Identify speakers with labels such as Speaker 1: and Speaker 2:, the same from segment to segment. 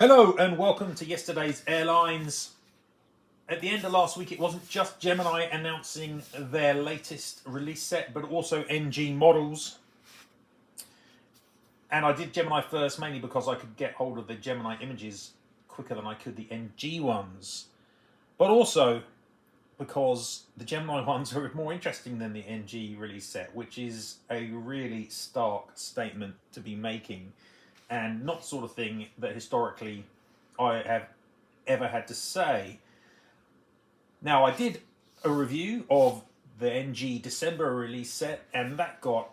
Speaker 1: Hello and welcome to yesterday's Airlines. At the end of last week, it wasn't just Gemini announcing their latest release set, but also NG models. And I did Gemini first, mainly because I could get hold of the Gemini images quicker than I could the NG ones. But also because the Gemini ones are more interesting than the NG release set, which is a really stark statement to be making. And not the sort of thing that historically I have ever had to say. Now, I did a review of the NG December release set, and that got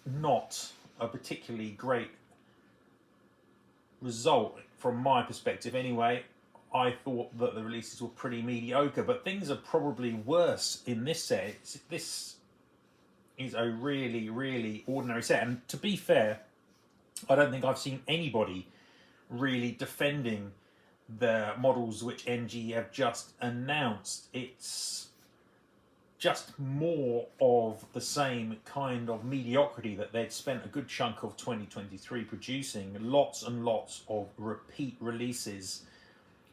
Speaker 1: not a particularly great result from my perspective anyway. I thought that the releases were pretty mediocre, but things are probably worse in this set. This is a really, really ordinary set, and to be fair, I don't think I've seen anybody really defending the models which NG have just announced. It's just more of the same kind of mediocrity that they'd spent a good chunk of 2023 producing. Lots and lots of repeat releases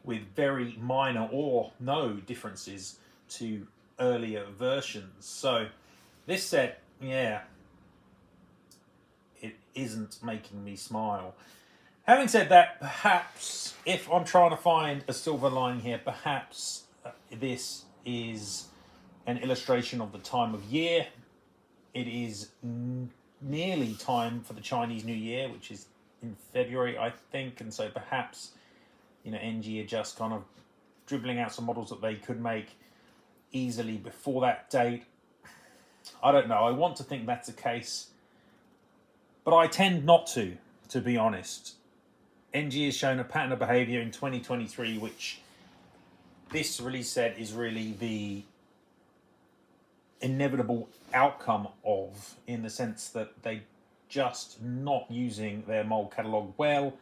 Speaker 1: with very minor or no differences to earlier versions. So this set, yeah, it isn't making me smile. Having said that, perhaps if I'm trying to find a silver lining here, perhaps this is an illustration of the time of year. It is nearly time for the Chinese New Year, which is in February, I think, and so perhaps, you know, NG are just kind of dribbling out some models that they could make easily before that date. I don't know. I want to think that's the case, but I tend not to be honest. NG has shown a pattern of behavior in 2023, which this release set is really the inevitable outcome of, in the sense that they just not using their mold catalogue well,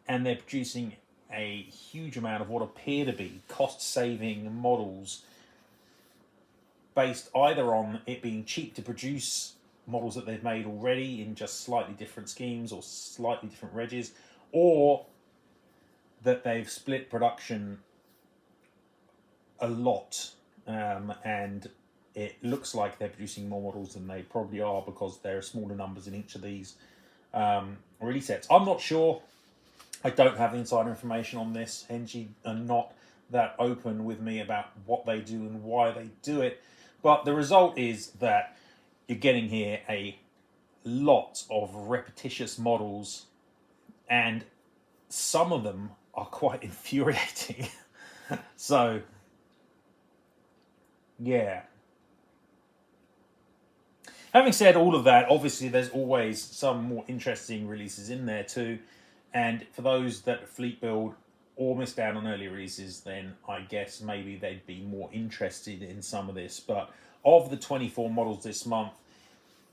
Speaker 1: and they're producing a huge amount of what appear to be cost-saving models based either on it being cheap to produce models that they've made already in just slightly different schemes or slightly different regs, or that they've split production a lot, and it looks like they're producing more models than they probably are because there are smaller numbers in each of these release sets. I'm not sure. I don't have the insider information on this. NG are not that open with me about what they do and why they do it, but the result is that you're getting here a lot of repetitious models, and some of them are quite infuriating. So, yeah. Having said all of that, obviously there's always some more interesting releases in there too. And for those that fleet build or miss out on early releases, then I guess maybe they'd be more interested in some of this. But of the 24 models this month,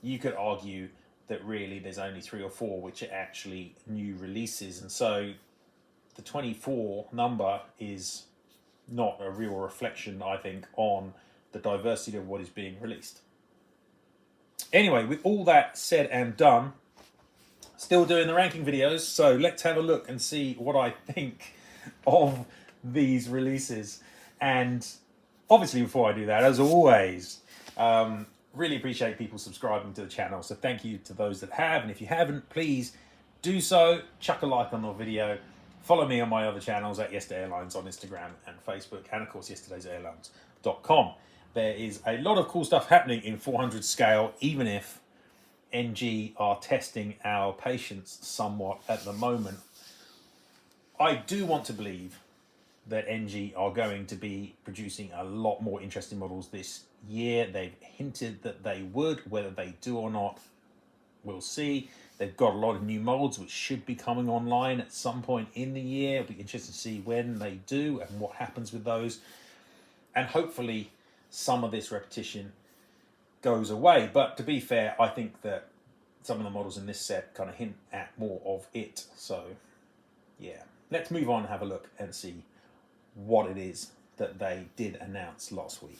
Speaker 1: you could argue that really there's only 3 or 4 which are actually new releases. And so the 24 number is not a real reflection, I think, on the diversity of what is being released. Anyway, with all that said and done, still doing the ranking videos, so let's have a look and see what I think of these releases. And obviously before I do that, as always, really appreciate people subscribing to the channel, so thank you to those that have, and if you haven't, please do so. Chuck a like on the video, follow me on my other channels at Yesterday Airlines on Instagram and Facebook, and of course yesterdaysairlines.com. There is a lot of cool stuff happening in 400 scale, even if NG are testing our patience somewhat at the moment. I do want to believe that NG are going to be producing a lot more interesting models this year. They've hinted that they would. Whether they do or not, we'll see. They've got a lot of new molds which should be coming online at some point in the year. It'll be interesting to see when they do and what happens with those. And hopefully some of this repetition goes away. But to be fair, I think that some of the models in this set kind of hint at more of it. So yeah, let's move on and have a look and see what it is that they did announce last week.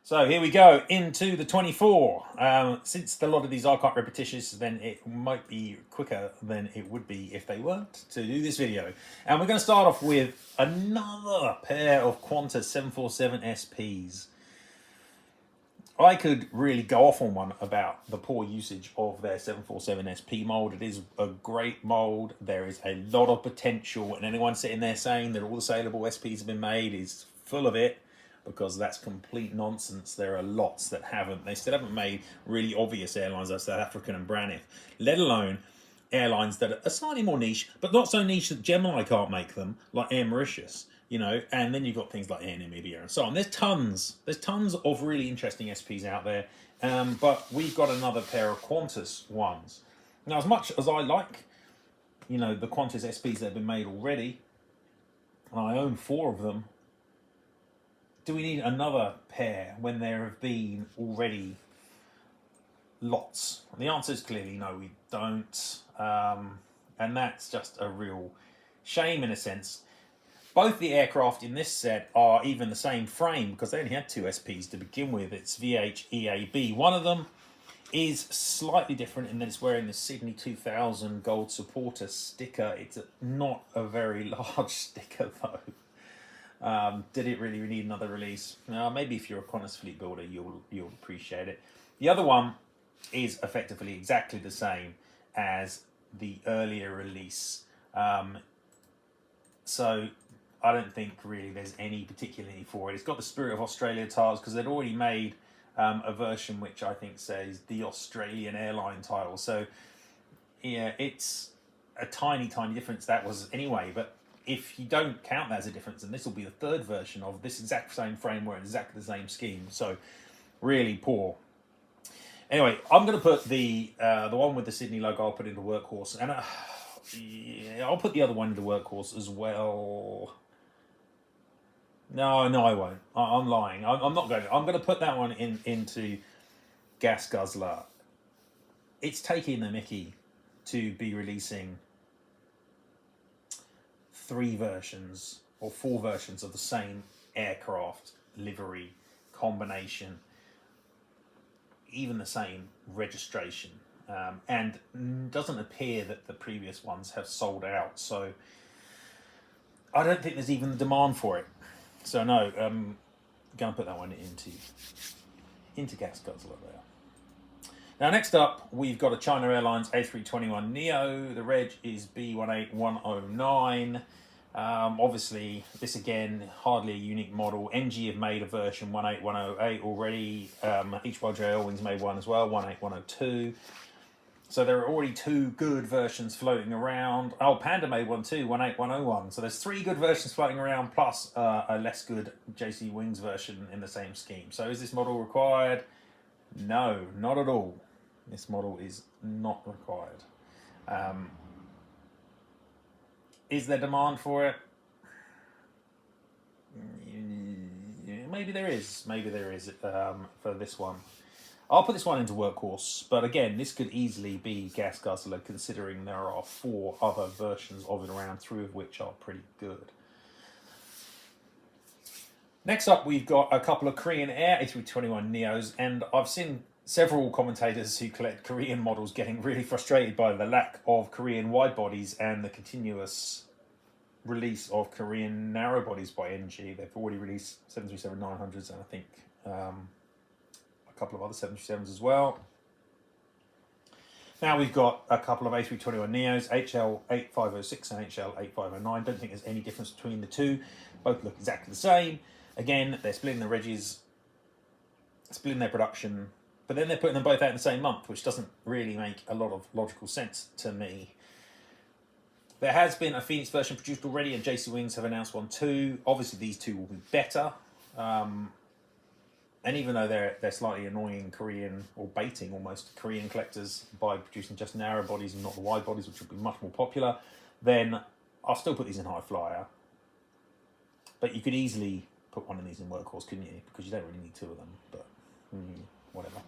Speaker 1: So here we go into the 24. Since a lot of these are quite repetitious, then it might be quicker than it would be if they weren't to do this video. And we're going to start off with another pair of Qantas 747 SPs. I could really go off on one about the poor usage of their 747 SP mold. It is a great mold. There is a lot of potential, and anyone sitting there saying that all the saleable SPs have been made is full of it, because that's complete nonsense. There are lots that haven't. They still haven't made really obvious airlines like South African and Braniff, let alone airlines that are slightly more niche, but not so niche that Gemini can't make them, like Air Mauritius, you know. And then you've got things like Air Namibia and so on. There's tons of really interesting SPs out there, but we've got another pair of Qantas ones. Now, as much as I like, you know, the Qantas SPs that have been made already, and I own 4 of them, do we need another pair when there have been already lots? And the answer is clearly no, we don't. And that's just a real shame in a sense. Both the aircraft in this set are even the same frame, because they only had 2 SPs to begin with. It's VHEAB. One of them is slightly different in that it's wearing the Sydney 2000 gold supporter sticker. It's not a very large sticker though. Did it really need another release? Maybe if you're a Qantas fleet builder, you'll appreciate it. The other one is effectively exactly the same as the earlier release. So I don't think really there's any particular need for it. It's got the Spirit of Australia tiles, because they'd already made a version which I think says the Australian airline title. So yeah, it's a tiny difference that was anyway, but if you don't count that as a difference, then this will be the 3rd version of this exact same framework, exactly the same scheme. So really poor. Anyway, I'm going to put the one with the Sydney logo, I'll put into Workhorse, and yeah, I'll put the other one into Workhorse as well. No, I won't. I'm lying. I'm not going to. I'm going to put that one into Gas Guzzler. It's taking the mickey to be releasing 3 versions or 4 versions of the same aircraft livery combination, even the same registration, and doesn't appear that the previous ones have sold out. So I don't think there's even the demand for it. So no, I'm going to put that one into Gas Guzzler there. Now, next up, we've got a China Airlines A321neo. The reg is B18109. Obviously, this again, hardly a unique model. NG have made a version 18108 already. jcwings made one as well, 18102. So there are already 2 good versions floating around. Oh, Panda made one too, 18101. So there's 3 good versions floating around, plus a less good jcwings version in the same scheme. So is this model required? No, not at all. This model is not required. Is there demand for it? Maybe there is. Maybe there is for this one. I'll put this one into Workhorse, but again, this could easily be Gas Guzzler, considering there are 4 other versions of it around, 3 of which are pretty good. Next up, we've got a couple of Korean Air A321neos, and I've seen several commentators who collect Korean models getting really frustrated by the lack of Korean wide bodies and the continuous release of Korean narrow bodies by NG. They've already released 737-900s and I think a couple of other 737s as well. Now we've got a couple of A321neos, HL8506 and HL8509. Don't think there's any difference between the 2. Both look exactly the same. Again, they're splitting the regs, splitting their production, but then they're putting them both out in the same month, which doesn't really make a lot of logical sense to me. There has been a Phoenix version produced already, and jcwings have announced one too. Obviously, these 2 will be better. And even though they're slightly annoying Korean, or baiting almost, Korean collectors by producing just narrow bodies and not the wide bodies, which would be much more popular, then I'll still put these in High Flyer. But you could easily put one of these in Workhorse, couldn't you? Because you don't really need 2 of them, but whatever.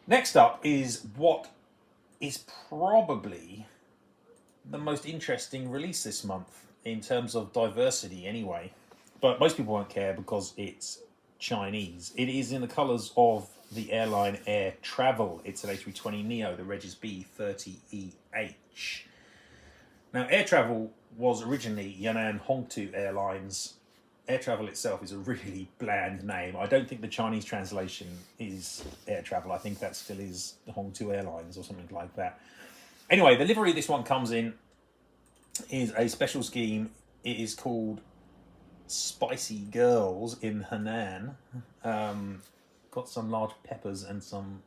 Speaker 1: Next up is what is probably the most interesting release this month, in terms of diversity anyway. But most people won't care because it's Chinese. It is in the colours of the airline Air Travel. It's an A320neo. The reg is B30EH. Now, Air Travel was originally Yan'an Hongtu Airlines. Air Travel itself is a really bland name. I don't think the Chinese translation is Air Travel. I think that still is Hongtu Airlines or something like that. Anyway, the livery this one comes in is a special scheme. It is called Spicy Girls in Henan. Got some large peppers and some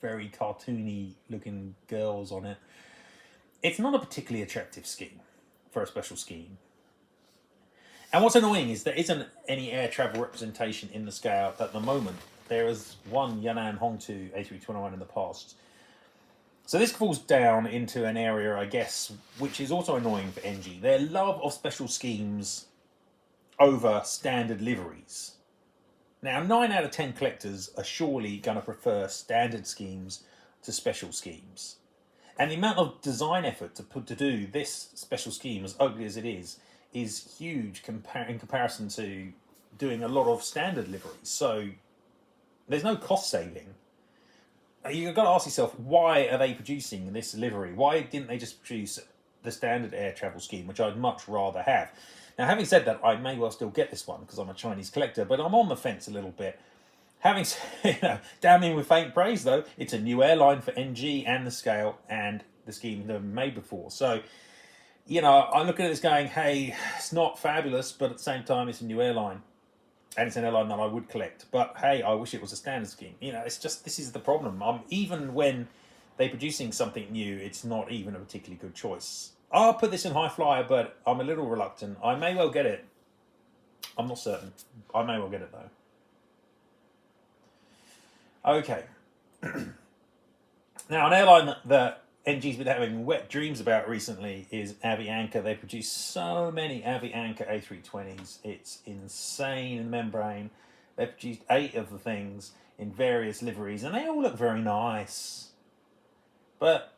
Speaker 1: very cartoony looking girls on it. It's not a particularly attractive scheme for a special scheme. And what's annoying is there isn't any air travel representation in the scale at the moment. There is one Yan'an Hongtu A321 in the past. So this falls down into an area, I guess, which is also annoying for NG. Their love of special schemes over standard liveries. Now, 9 out of 10 collectors are surely going to prefer standard schemes to special schemes. And the amount of design effort to do this special scheme, as ugly as it is huge in comparison to doing a lot of standard liveries. So there's no cost saving. You've got to ask yourself, why are they producing this livery? Why didn't they just produce the standard air travel scheme, which I'd much rather have? Now, having said that, I may well still get this one because I'm a Chinese collector, but I'm on the fence a little bit. Having said, damning with faint praise though, it's a new airline for NG and the scale, and the scheme never been made before. So, I'm looking at this going, hey, it's not fabulous, but at the same time, it's a new airline. And it's an airline that I would collect. But hey, I wish it was a standard scheme. It's just, this is the problem. Even when they're producing something new, it's not even a particularly good choice. I'll put this in high flyer, but I'm a little reluctant. I may well get it. I'm not certain. I may well get it though. Okay. Now, an airline that NG's been having wet dreams about recently is Avianca. They produce so many Avianca A320s. It's insane in the membrane. They've produced 8 of the things in various liveries, and they all look very nice. But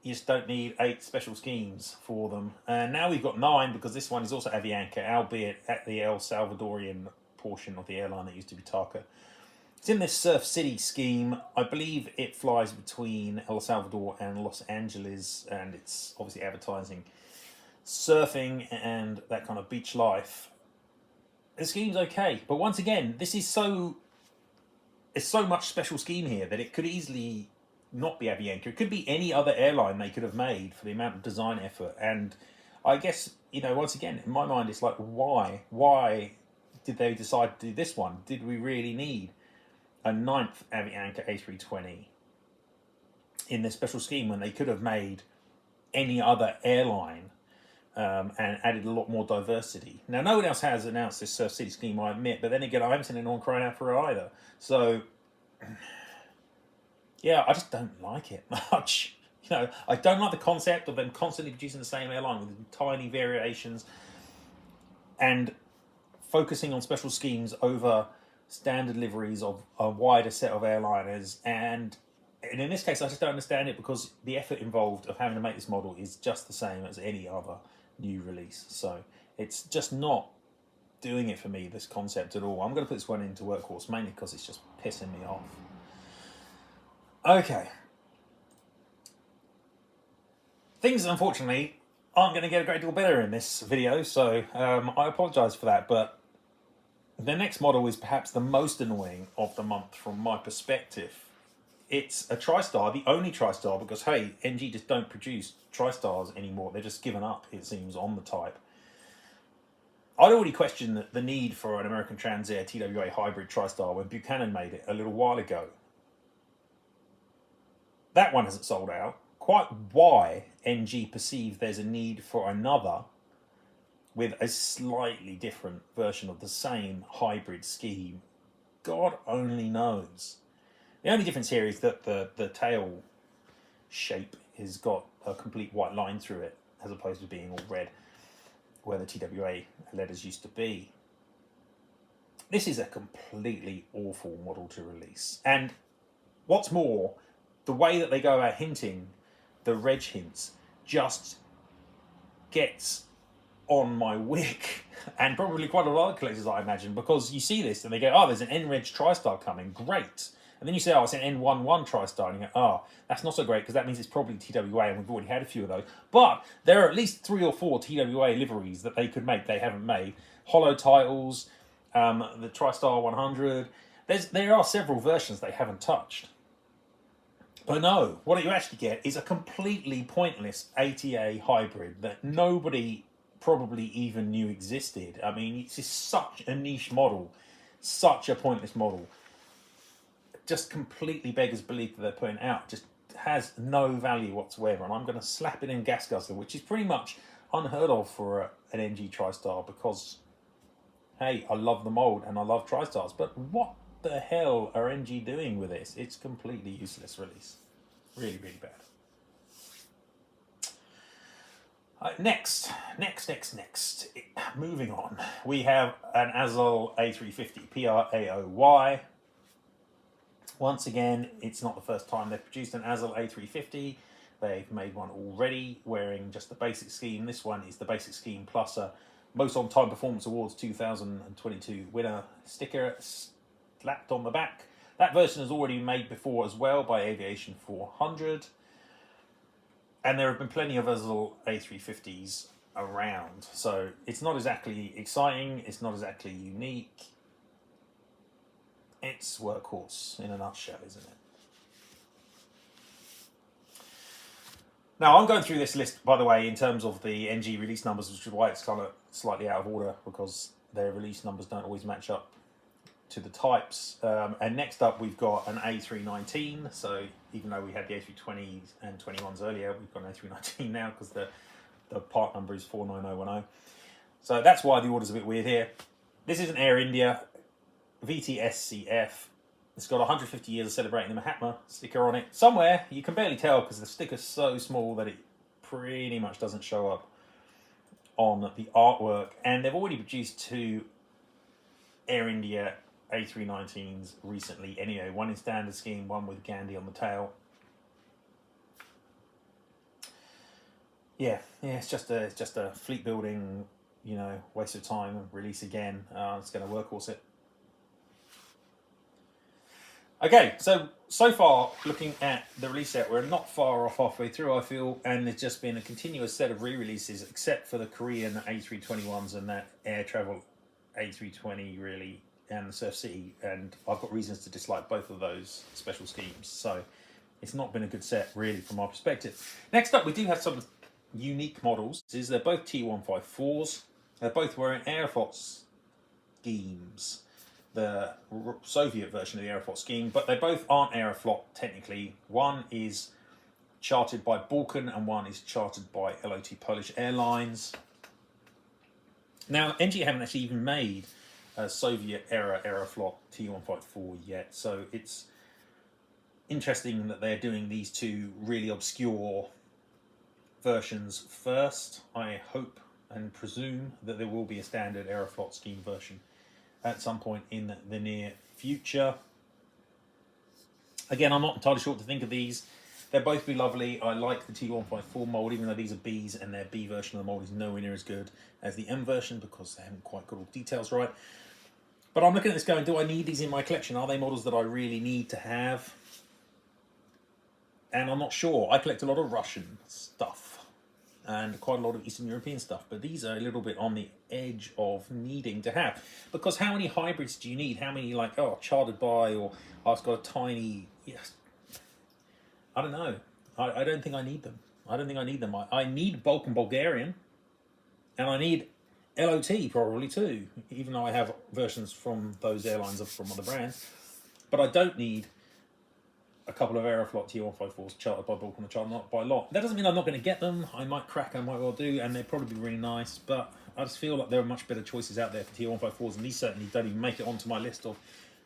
Speaker 1: you just don't need 8 special schemes for them. And now we've got 9 because this one is also Avianca, albeit at the El Salvadorian portion of the airline that used to be TACA. It's in this Surf City scheme. I believe it flies between El Salvador and Los Angeles, and it's obviously advertising surfing and that kind of beach life. The scheme's okay, but once again, it's so much special scheme here that it could easily not be Avianca. It could be any other airline they could have made for the amount of design effort. And I guess, once again, in my mind, it's like, why? Why did they decide to do this one? Did we really need a 9th Avianca A320 in this special scheme when they could have made any other airline and added a lot more diversity? Now, no one else has announced this Surf City scheme, I admit, but then again, I haven't seen anyone crying out for it either. So, yeah, I just don't like it much. I don't like the concept of them constantly producing the same airline with tiny variations and focusing on special schemes over standard liveries of a wider set of airliners. And in this case, I just don't understand it because the effort involved of having to make this model is just the same as any other new release. So it's just not doing it for me, this concept at all. I'm going to put this one into Workhorse mainly because it's just pissing me off. Okay. Things, unfortunately, aren't going to get a great deal better in this video, so I apologise for that, but the next model is perhaps the most annoying of the month from my perspective. It's a Tristar, the only Tristar, because, hey, NG just don't produce Tristars anymore. They've just given up, it seems, on the type. I'd already questioned the need for an American Transair TWA hybrid Tristar when Buchanan made it a little while ago. That one hasn't sold out. Quite why NG perceive there's a need for another with a slightly different version of the same hybrid scheme, God only knows. The only difference here is that the tail shape has got a complete white line through it, as opposed to being all red, where the TWA letters used to be. This is a completely awful model to release. And what's more, the way that they go about hinting the reg hints just gets on my wick, and probably quite a lot of other collectors, I imagine, because you see this and they go, oh, there's an N-Reg TriStar coming, great. And then you say, oh, it's an N11 TriStar, and you go, oh, that's not so great, because that means it's probably TWA, and we've already had a few of those. But there are at least 3 or 4 TWA liveries that they could make, they haven't made. Hollow titles, the TriStar 100. There are several versions they haven't touched. But no, what you actually get is a completely pointless ATA hybrid that nobody probably even knew existed. I mean, it's just such a niche model, such a pointless model. Just completely beggars belief that they're putting out. Just has no value whatsoever. And I'm going to slap it in gas guzzler, which is pretty much unheard of for an NG TriStar, because, hey, I love the mold and I love TriStars, but what the hell are NG doing with this? It's completely useless release. Really, really bad. Next. Moving on. We have an Azul A350 PRAOY. Once again, it's not the first time they've produced an Azul A350. They've made one already wearing just the basic scheme. This one is the basic scheme plus a Most On-Time Performance Awards 2022 winner sticker slapped on the back. That version has already been made before as well by Aviation 400. And there have been plenty of Azul A350s around. So it's not exactly exciting. It's not exactly unique. It's workhorse in a nutshell, isn't it? Now, I'm going through this list, by the way, in terms of the NG release numbers, which is why it's kind of slightly out of order, because their release numbers don't always match up to the types. And next up, we've got an A319. So even though we had the A320s and 21s earlier, we've got an A319 now because the part number is 49010. So that's why the order's a bit weird here. This is an Air India VTSCF. It's got 150 years of celebrating the Mahatma sticker on it. Somewhere, you can barely tell because the sticker's so small that it pretty much doesn't show up on the artwork. And they've already produced 2 Air India A319s recently anyway. One in standard scheme, one with Gandhi on the tail. Yeah, it's just a fleet building, waste of time. Release again. It's going to workhorse it. Okay, so far, looking at the release set, we're not far off halfway through, I feel, and there's just been a continuous set of re-releases, except for the Korean A321s and that Air Travel A320, really, and the Surf City, and I've got reasons to dislike both of those special schemes, so it's not been a good set, really, from our perspective. Next up, we do have some unique models. They're both T154s. They're both wearing Aeroflot schemes, the Soviet version of the Aeroflot scheme, but they both aren't Aeroflot technically. One is chartered by Balkan and one is chartered by LOT Polish Airlines. Now, NG haven't actually even made a Soviet-era Aeroflot T154 yet, so it's interesting that they're doing these 2 really obscure versions first. I hope and presume that there will be a standard Aeroflot scheme version at some point in the near future. Again, I'm not entirely sure what to think of these. They'll both be lovely. I like the T154 mold, even though these are Bs and their B version of the mold is nowhere near as good as the M version because they haven't quite got all the details right. But I'm looking at this going, do I need these in my collection? Are they models that I really need to have? And I'm not sure. I collect a lot of Russian stuff and quite a lot of Eastern European stuff, but these are a little bit on the edge of needing to have, because how many hybrids do you need? How many, chartered by, or I've got a tiny, I don't know. I don't think I need them. I need Balkan Bulgarian, and I need LOT probably too, even though I have versions from those airlines from other brands, but I don't need a couple of Aeroflot T154s chartered by Balkan and chartered by Lot. That doesn't mean I'm not going to get them. I might crack, I might well do, and they'd probably be really nice, but I just feel like there are much better choices out there for T154s, and these certainly don't even make it onto my list of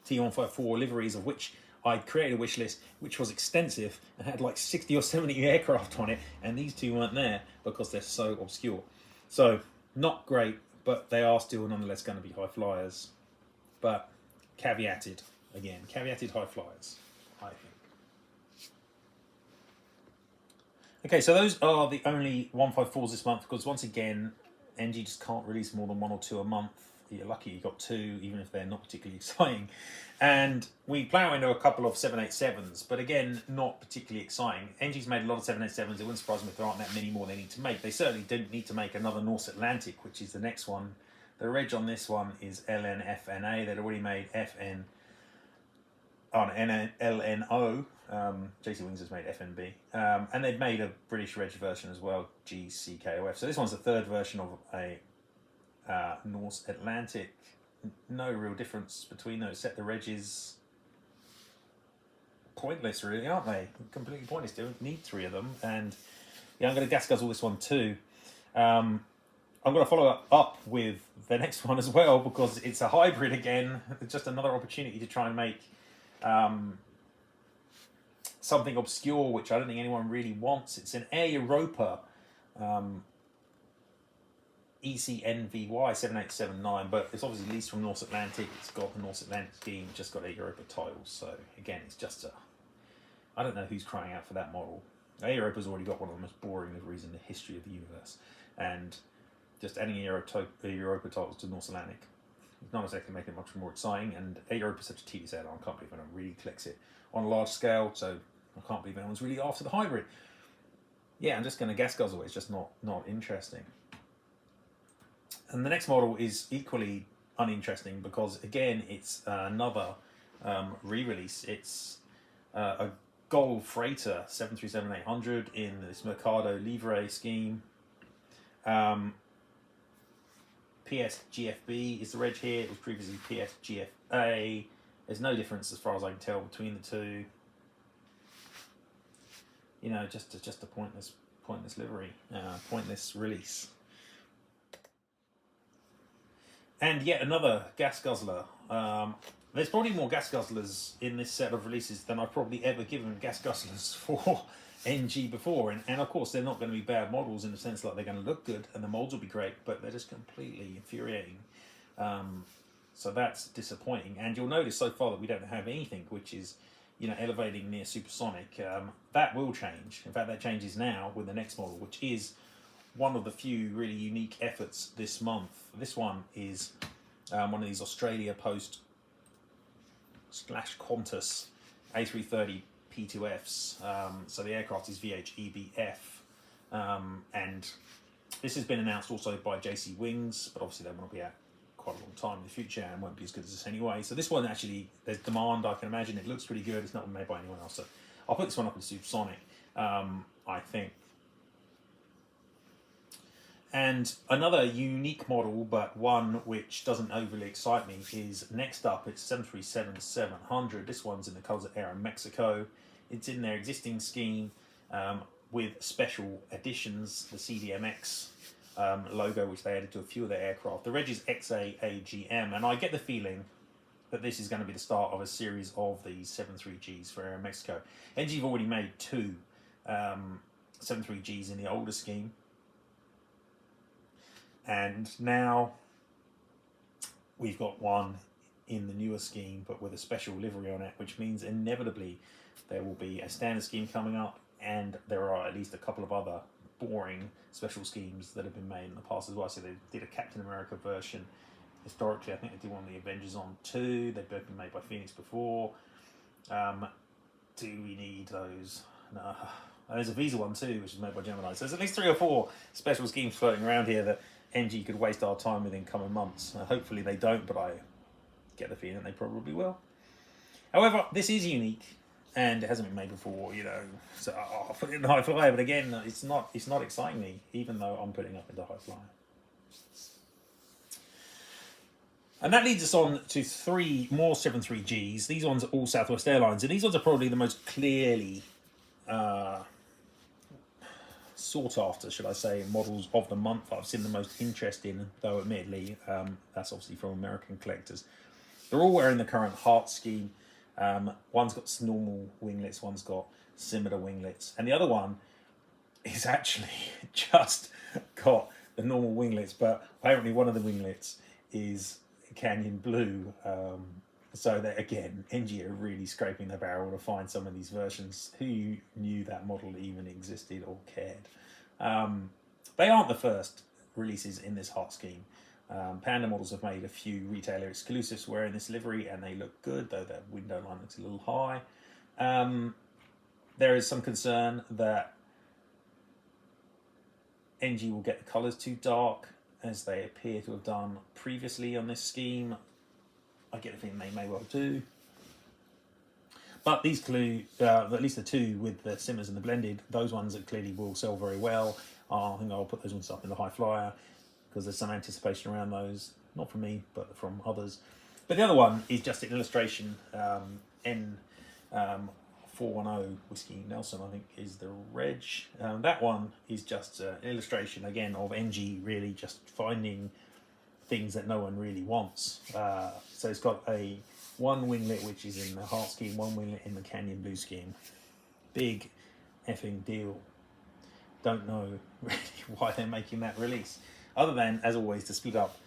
Speaker 1: T154 liveries, of which I created a wish list, which was extensive and had like 60 or 70 aircraft on it, and these 2 weren't there because they're so obscure. So, not great, but they are still nonetheless going to be high flyers. But caveated, again, caveated high flyers, I think. Okay, so those are the only 154s this month, because once again, NG just can't release more than 1 or 2 a month. You're lucky you got 2, even if they're not particularly exciting. And we plough into a couple of 787s, but again, not particularly exciting. NG's made a lot of 787s. It wouldn't surprise me if there aren't that many more they need to make. They certainly don't need to make another North Atlantic, which is the next one. The reg on this one is LNFNA. They'd already made FN on LNO. jcwings has made FNB. And they've made a British reg version as well, GCKOF. So this one's the third version of a North Atlantic. No real difference between those, except the regs. Pointless, really, aren't they? Completely pointless. They don't need 3 of them. And yeah, I'm going to gas guzzle this one too. I'm going to follow up with the next one as well, because it's a hybrid again. It's just another opportunity to try and make something obscure, which I don't think anyone really wants. It's an Air Europa ECNVY 7879, but it's obviously leased from North Atlantic. It's got the North Atlantic scheme, just got Air Europa titles. So again, it's just I don't know who's crying out for that model. Air Europa's already got one of the most boring liveries in the history of the universe, and just adding Air Europa titles to North Atlantic, it's not exactly making it much more exciting. And Air Europa is such a tedious airline, I can't believe anyone really collects it on a large scale. So I can't believe anyone's really after the hybrid. Yeah, I'm just going to gas guzzle it. It's just not interesting. And the next model is equally uninteresting, because again, it's another re-release. It's a Gold Freighter 737-800 in this Mercado Libre scheme. PSGFB is the reg here. It was previously PSGFA. There's no difference as far as I can tell between the two. You know, just a pointless livery, pointless release. And yet another gas guzzler. There's probably more gas guzzlers in this set of releases than I've probably ever given gas guzzlers for NG before. And of course, they're not going to be bad models in the sense that they're going to look good and the molds will be great, but they're just completely infuriating. So that's disappointing. And you'll notice so far that we don't have anything which is, you know, elevating near supersonic. That will change. In fact, that changes now with the next model, which is one of the few really unique efforts this month. This one is one of these Australia Post / Qantas A330 P2Fs. So the aircraft is VHEBF. And this has been announced also by jcwings, but obviously they want to be out quite a long time in the future and won't be as good as this anyway. So this one actually, there's demand, I can imagine. It looks pretty good. It's not made by anyone else. So I'll put this one up in supersonic, I think. And another unique model, but one which doesn't overly excite me, is next up. It's 737-700. This one's in the colours of Air Mexico. It's in their existing scheme with special additions, the CDMX logo, which they added to a few of their aircraft. The reg is XAAGM, and I get the feeling that this is going to be the start of a series of these 73Gs for Air Mexico. NG have already made 2 73Gs in the older scheme. And now we've got one in the newer scheme, but with a special livery on it, which means inevitably there will be a standard scheme coming up, and there are at least a couple of other boring special schemes that have been made in the past as well. So they did a Captain America version. Historically, I think they did one of the Avengers on 2. They've both been made by Phoenix before. Do we need those? No. There's a Visa one too, which is made by Gemini. So there's at least 3 or 4 special schemes floating around here that NG could waste our time with in coming months. Hopefully they don't, but I get the feeling they probably will. However, this is unique and it hasn't been made before, you know. So I'll put it in the high flyer, but again, it's not exciting me, even though I'm putting up in the high flyer. And that leads us on to 3 more 73Gs. These ones are all Southwest Airlines, and these ones are probably the most clearly sought after, should I say, models of the month. I've seen the most interest in, though admittedly, that's obviously from American collectors. They're all wearing the current Heart scheme. One's got normal winglets, one's got scimitar winglets, and the other one is actually just got the normal winglets, but apparently one of the winglets is Canyon Blue. So that again, NG are really scraping the barrel to find some of these versions. Who knew that model even existed or cared? They aren't the first releases in this heart scheme. Panda Models have made a few retailer exclusives wearing this livery, and they look good, though their window line looks a little high. There is some concern that NG will get the colours too dark, as they appear to have done previously on this scheme. I get the feeling they may well do. But these at least the two with the Simmers and the blended, those ones that clearly will sell very well. I think I'll put those ones up in the high flyer, because there's some anticipation around those. Not from me, but from others. But the other one is just an illustration. N410 Whiskey Nelson, I think, is the reg. That one is just an illustration, again, of NG really just finding things that no one really wants. So it's got one winglet which is in the heart scheme, one winglet in the Canyon Blue scheme. Big effing deal. Don't know really why they're making that release, other than, as always, to split up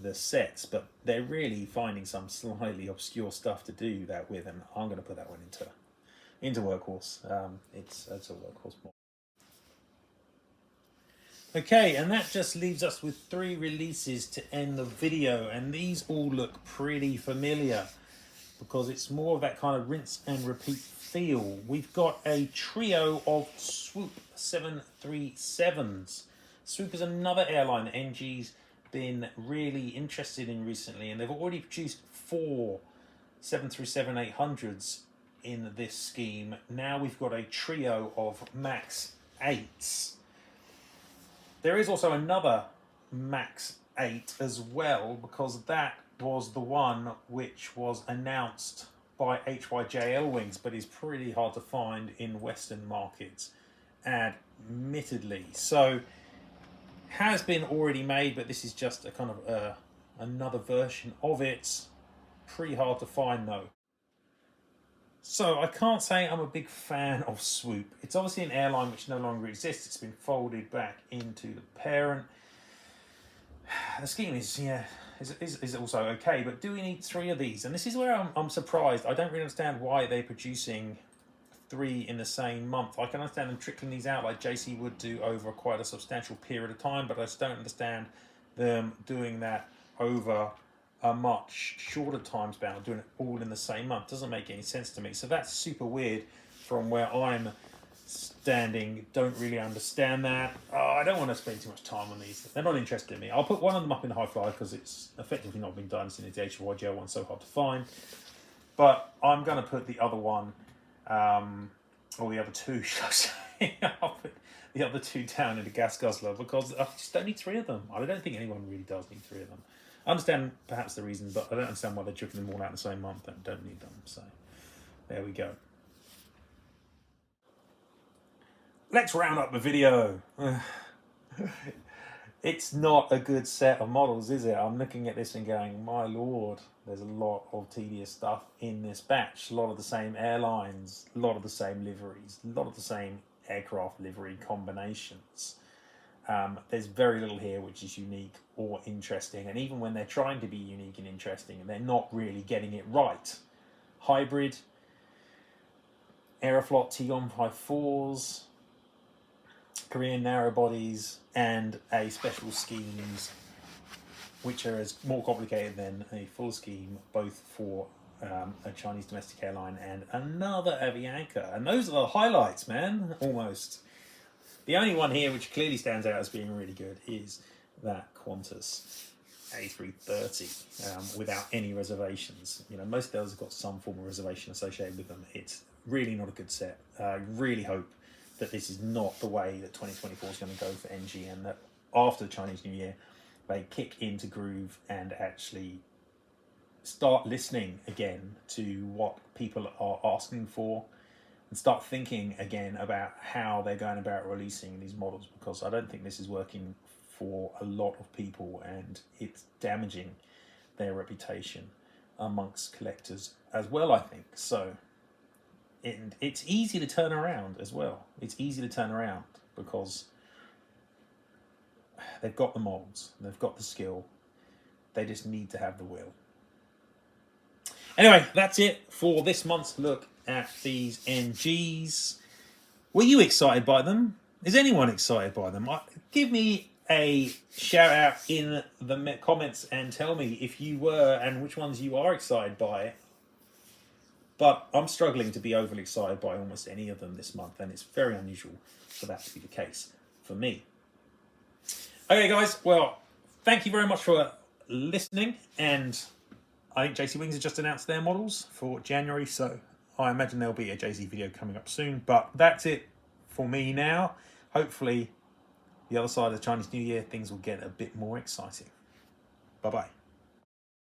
Speaker 1: the sets. But they're really finding some slightly obscure stuff to do that with, and I'm going to put that one into Workhorse. It's a Workhorse model. Okay, and that just leaves us with 3 releases to end the video, and these all look pretty familiar because it's more of that kind of rinse and repeat feel. We've got a trio of Swoop 737s. Swoop is another airline that NG's been really interested in recently, and they've already produced 4 737-800s in this scheme. Now we've got a trio of MAX 8s. There is also another MAX 8 as well, because that was the one which was announced by jcwings, but is pretty hard to find in Western markets, admittedly. So has been already made, but this is just a kind of another version of it. Pretty hard to find though. So I can't say I'm a big fan of Swoop. It's obviously an airline which no longer exists. It's been folded back into the parent. The scheme is also okay, but do we need 3 of these? And this is where I'm surprised. I don't really understand why they're producing 3 in the same month. I can understand them trickling these out like JC would do over quite a substantial period of time, but I just don't understand them doing that over a much shorter time span, doing it all in the same month. Doesn't make any sense to me. So that's super weird from where I'm standing. Don't really understand that. I don't want to spend too much time on these. They're not interested in me. I'll put one of them up in the high flyer because it's effectively not been done since the HYGL one's so hard to find. But I'm going to put the other one, or the other 2, should I say, I'll put the other 2 down in the gas guzzler because I just don't need 3 of them. I don't think anyone really does need 3 of them. I understand perhaps the reason, but I don't understand why they're chucking them all out in the same month and don't need them. So there we go. Let's round up the video. It's not a good set of models, is it? I'm looking at this and going, my lord, there's a lot of tedious stuff in this batch. A lot of the same airlines, a lot of the same liveries, a lot of the same aircraft livery combinations. There's very little here which is unique or interesting, and even when they're trying to be unique and interesting, they're not really getting it right. Hybrid, Aeroflot T154s, Korean narrow bodies, and a special schemes which are as more complicated than a full scheme, both for a Chinese domestic airline and another Avianca. And those are the highlights, man, almost. The only one here which clearly stands out as being really good is that Qantas A350 without any reservations. You know, most of those have got some form of reservation associated with them. It's really not a good set. I really hope that this is not the way that 2024 is going to go for NG, and that after the Chinese New Year they kick into groove and actually start listening again to what people are asking for, and start thinking again about how they're going about releasing these models, because I don't think this is working for a lot of people and it's damaging their reputation amongst collectors as well, I think. So, and it's easy to turn around as well. It's easy to turn around because they've got the molds, they've got the skill, they just need to have the will. Anyway, that's it for this month's look at these NGs. Were you excited by them? Is anyone excited by them? Give me a shout out in the comments and tell me if you were and which ones you are excited by. But I'm struggling to be overly excited by almost any of them this month, and it's very unusual for that to be the case for me. Okay, guys, well, thank you very much for listening, and I think jcwings have just announced their models for January, so I imagine there'll be a JC video coming up soon, but that's it for me now. Hopefully, the other side of the Chinese New Year, things will get a bit more exciting. Bye-bye.